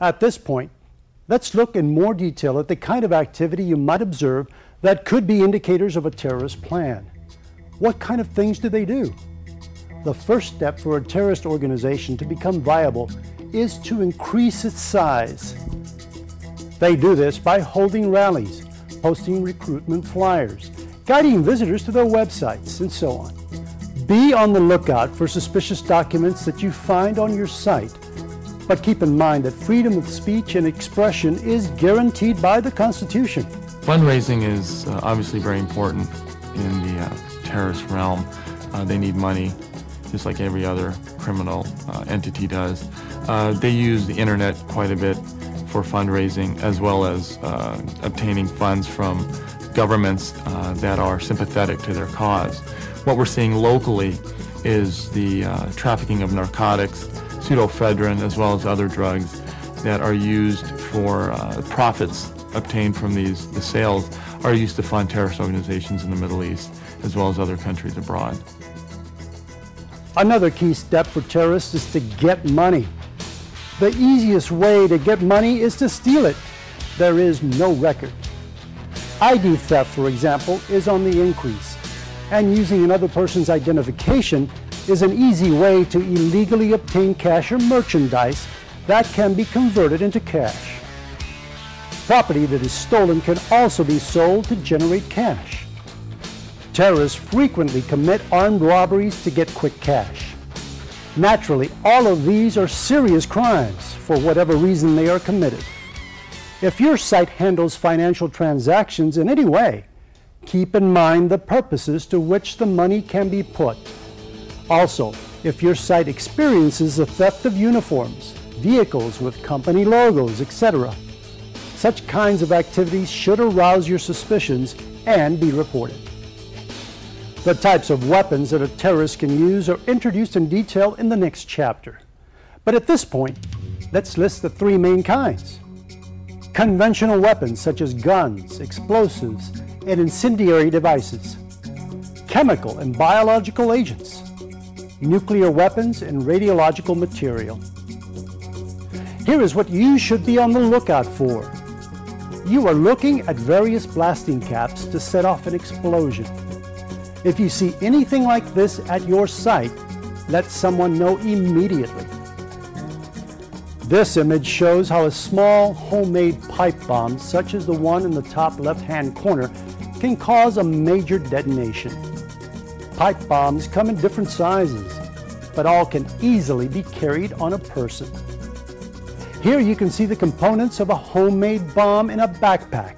At this point, let's look in more detail at the kind of activity you might observe that could be indicators of a terrorist plan. What kind of things do they do? The first step for a terrorist organization to become viable is to increase its size. They do this by holding rallies, posting recruitment flyers, guiding visitors to their websites, and so on. Be on the lookout for suspicious documents that you find on your site, but keep in mind that freedom of speech and expression is guaranteed by the Constitution. Fundraising is obviously very important in the terrorist realm. They need money, just like every other criminal entity does. They use the internet quite a bit for fundraising, as well as obtaining funds from governments that are sympathetic to their cause. What we're seeing locally is the trafficking of narcotics, pseudoephedrine, as well as other drugs that are used for profits obtained from the sales are used to fund terrorist organizations in the Middle East, as well as other countries abroad. Another key step for terrorists is to get money. The easiest way to get money is to steal it. There is no record. ID theft, for example, is on the increase, and using another person's identification is an easy way to illegally obtain cash or merchandise that can be converted into cash. Property that is stolen can also be sold to generate cash. Terrorists frequently commit armed robberies to get quick cash. Naturally, all of these are serious crimes for whatever reason they are committed. If your site handles financial transactions in any way, keep in mind the purposes to which the money can be put. Also, if your site experiences the theft of uniforms, vehicles with company logos, etc., such kinds of activities should arouse your suspicions and be reported. The types of weapons that a terrorist can use are introduced in detail in the next chapter. But at this point, let's list the three main kinds. Conventional weapons such as guns, explosives, and incendiary devices. Chemical and biological agents. Nuclear weapons and radiological material. Here is what you should be on the lookout for. You are looking at various blasting caps to set off an explosion. If you see anything like this at your site, let someone know immediately. This image shows how a small homemade pipe bomb, such as the one in the top left-hand corner, can cause a major detonation. Pipe bombs come in different sizes, but all can easily be carried on a person. Here you can see the components of a homemade bomb in a backpack.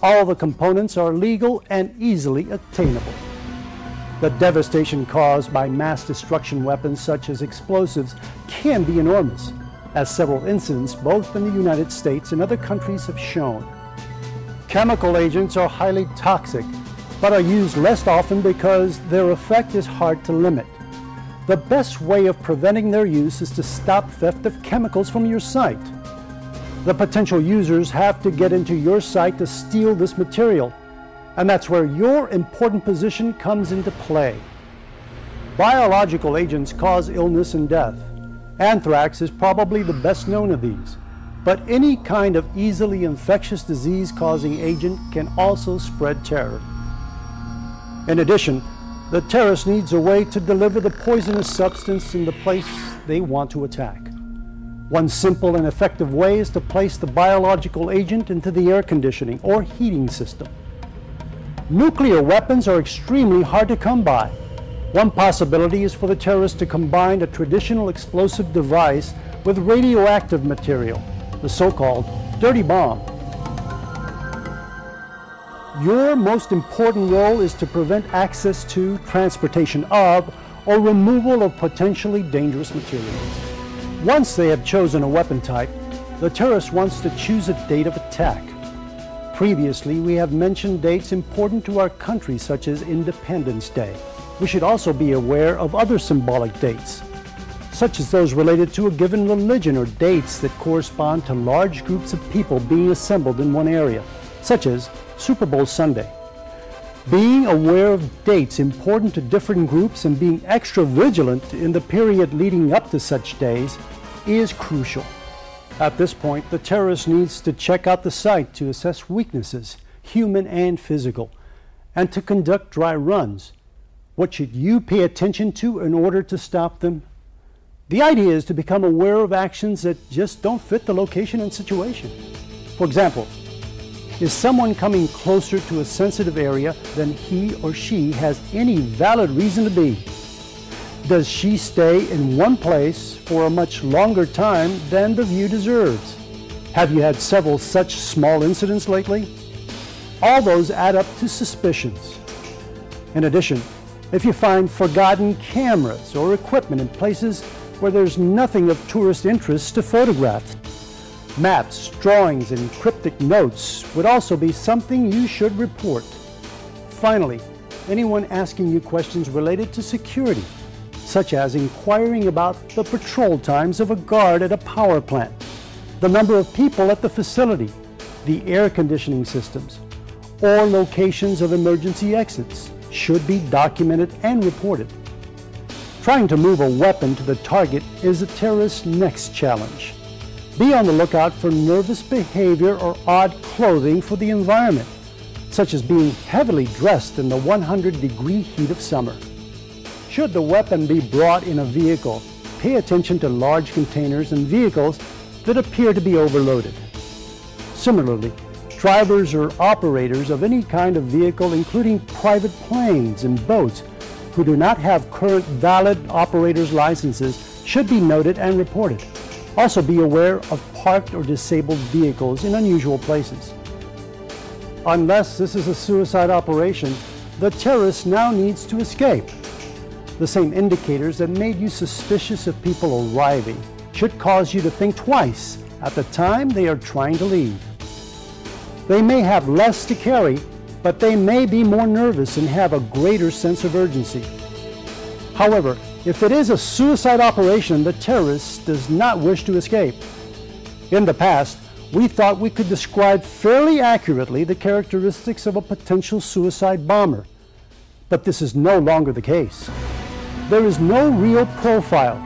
All the components are legal and easily attainable. The devastation caused by mass destruction weapons such as explosives can be enormous, as several incidents both in the United States and other countries have shown. Chemical agents are highly toxic, but are used less often because their effect is hard to limit. The best way of preventing their use is to stop theft of chemicals from your site. The potential users have to get into your site to steal this material, and that's where your important position comes into play. Biological agents cause illness and death. Anthrax is probably the best known of these, but any kind of easily infectious disease-causing agent can also spread terror. In addition, the terrorist needs a way to deliver the poisonous substance in the place they want to attack. One simple and effective way is to place the biological agent into the air conditioning or heating system. Nuclear weapons are extremely hard to come by. One possibility is for the terrorist to combine a traditional explosive device with radioactive material, the so-called dirty bomb. Your most important role is to prevent access to, transportation of, or removal of potentially dangerous materials. Once they have chosen a weapon type, the terrorist wants to choose a date of attack. Previously, we have mentioned dates important to our country, such as Independence Day. We should also be aware of other symbolic dates, such as those related to a given religion or dates that correspond to large groups of people being assembled in one area, such as Super Bowl Sunday. Being aware of dates important to different groups and being extra vigilant in the period leading up to such days is crucial. At this point, the terrorist needs to check out the site to assess weaknesses, human and physical, and to conduct dry runs. What should you pay attention to in order to stop them? The idea is to become aware of actions that just don't fit the location and situation. For example, is someone coming closer to a sensitive area than he or she has any valid reason to be? Does she stay in one place for a much longer time than the view deserves? Have you had several such small incidents lately? All those add up to suspicions. In addition, if you find forgotten cameras or equipment in places where there's nothing of tourist interest to photograph, maps, drawings, and cryptic notes would also be something you should report. Finally, anyone asking you questions related to security, such as inquiring about the patrol times of a guard at a power plant, the number of people at the facility, the air conditioning systems, or locations of emergency exits should be documented and reported. Trying to move a weapon to the target is a terrorist's next challenge. Be on the lookout for nervous behavior or odd clothing for the environment, such as being heavily dressed in the 100-degree heat of summer. Should the weapon be brought in a vehicle, pay attention to large containers and vehicles that appear to be overloaded. Similarly, drivers or operators of any kind of vehicle, including private planes and boats, who do not have current valid operator's licenses should be noted and reported. Also be aware of parked or disabled vehicles in unusual places. Unless this is a suicide operation, the terrorist now needs to escape. The same indicators that made you suspicious of people arriving should cause you to think twice at the time they are trying to leave. They may have less to carry, but they may be more nervous and have a greater sense of urgency. However, if it is a suicide operation, the terrorist does not wish to escape. In the past, we thought we could describe fairly accurately the characteristics of a potential suicide bomber, but this is no longer the case. There is no real profile.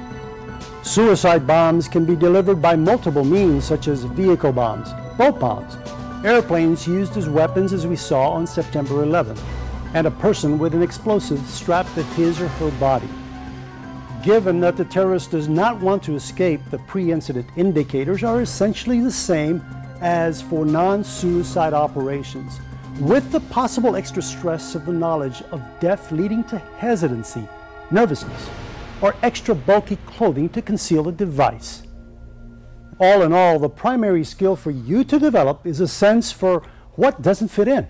Suicide bombs can be delivered by multiple means, such as vehicle bombs, boat bombs, airplanes used as weapons as we saw on September 11th, and a person with an explosive strapped to his or her body. Given that the terrorist does not want to escape, the pre-incident indicators are essentially the same as for non-suicide operations, with the possible extra stress of the knowledge of death leading to hesitancy, nervousness, or extra bulky clothing to conceal a device. All in all, the primary skill for you to develop is a sense for what doesn't fit in.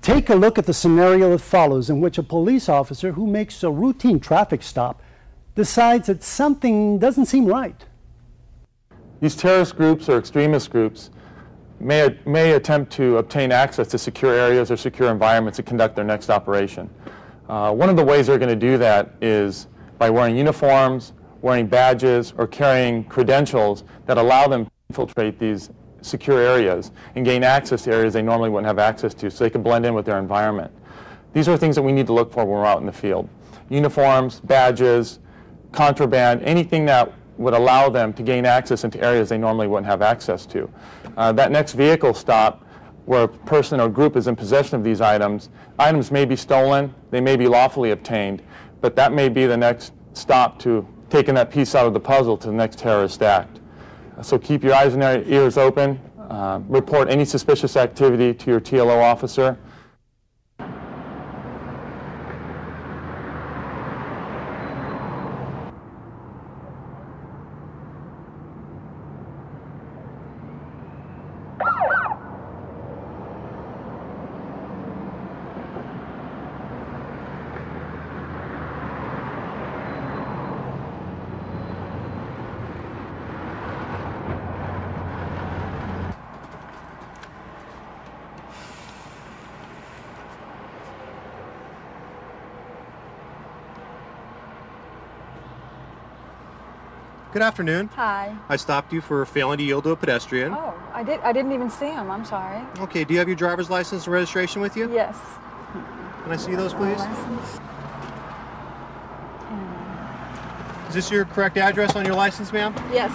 Take a look at the scenario that follows, in which a police officer who makes a routine traffic stop decides that something doesn't seem right. These terrorist groups or extremist groups may attempt to obtain access to secure areas or secure environments to conduct their next operation. One of the ways they're going to do that is by wearing uniforms, wearing badges, or carrying credentials that allow them to infiltrate these secure areas and gain access to areas they normally wouldn't have access to, so they can blend in with their environment. These are things that we need to look for when we're out in the field. Uniforms, badges, contraband, anything that would allow them to gain access into areas they normally wouldn't have access to. That next vehicle stop, where a person or group is in possession of these items may be stolen, they may be lawfully obtained, but that may be the next stop to taking that piece out of the puzzle to the next terrorist act. So keep your eyes and ears open, report any suspicious activity to your TLO officer. Good afternoon. Hi. I stopped you for failing to yield to a pedestrian. Oh, I didn't even see him. I'm sorry. Okay, do you have your driver's license and registration with you? Yes. Can I see those, please? License. Is this your correct address on your license, ma'am? Yes.